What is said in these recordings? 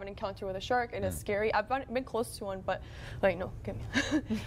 An encounter with a shark. It is scary. I've been close to one, but like, no, get me.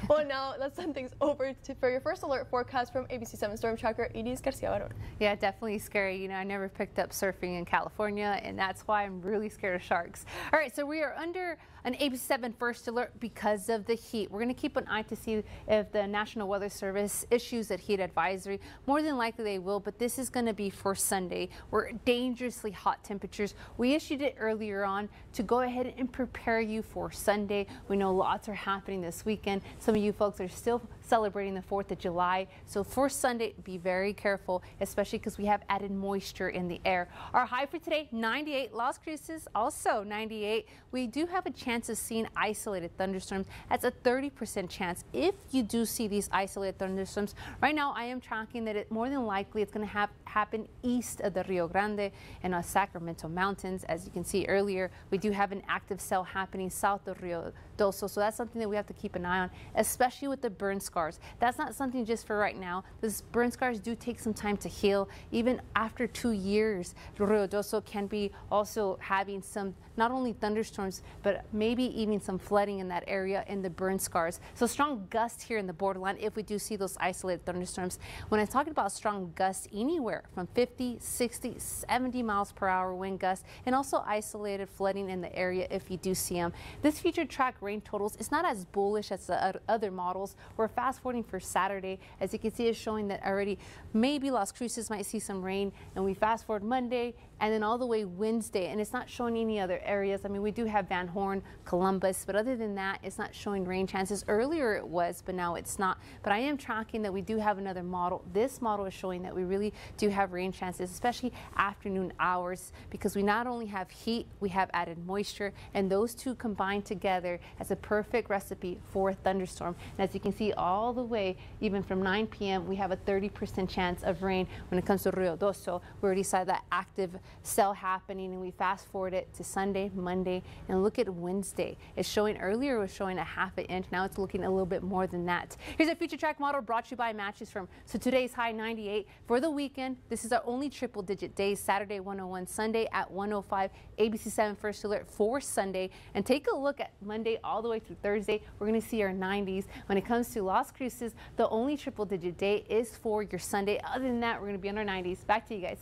Well, now let's send things over for your first alert forecast from ABC-7 Storm Tracker, Edis Garcia. Yeah, definitely scary. You know, I never picked up surfing in California, and that's why I'm really scared of sharks. All right, so we are under an ABC-7 first alert because of the heat. We're going to keep an eye to see if the National Weather Service issues a heat advisory. More than likely they will, but this is going to be for Sunday. We're dangerously hot temperatures. We issued it earlier on to go ahead and prepare you for Sunday. We know lots are happening this weekend. Some of you folks are still celebrating the 4th of July. So for Sunday, be very careful, especially because we have added moisture in the air. Our high for today, 98. Las Cruces, also 98. We do have a chance of seeing isolated thunderstorms. That's a 30% chance. If you do see these isolated thunderstorms, right now I am tracking that it more than likely it's going to happen east of the Rio Grande and Sacramento Mountains. As you can see earlier, we do have an active cell happening south of Rio Doso, so that's something that we have to keep an eye on, especially with the burn scars. That's not something just for right now. These burn scars do take some time to heal. Even after 2 years, Rio Doso can be also having some, not only thunderstorms, but maybe even some flooding in that area in the burn scars. So strong gusts here in the borderline if we do see those isolated thunderstorms. When I'm talking about strong gusts, anywhere from 50, 60, 70 miles per hour wind gusts, and also isolated flooding in the area if you do see them. This future track rain totals is not as bullish as the other models. We're fast forwarding for Saturday. As you can see, it's showing that already maybe Las Cruces might see some rain, and we fast forward Monday and then all the way Wednesday, and it's not showing any other areas. I mean, we do have Van Horn, Columbus, but other than that, it's not showing rain chances. Earlier it was, but now it's not. But I am tracking that we do have another model. This model is showing that we really do have rain chances, especially afternoon hours, because we not only have heat, we have added moisture, and those two combined together as a perfect recipe for a thunderstorm. And as you can see, all the way, even from 9 p.m., we have a 30% chance of rain when it comes to Rio Doso. We already saw that active cell happening, and we fast forward it to Sunday, Monday, and look at Wednesday. It's showing earlier, it was showing a ½ inch. Now it's looking a little bit more than that. Here's a future track model brought to you by Matches Firm. So today's high 98 for the weekend. This is our only triple digit days. Saturday 101, Sunday at 105. ABC-7 first alert for Sunday. And take a look at Monday all the way through Thursday. We're going to see our 90s. When it comes to Las Cruces, the only triple digit day is for your Sunday. Other than that, we're going to be in our 90s. Back to you guys.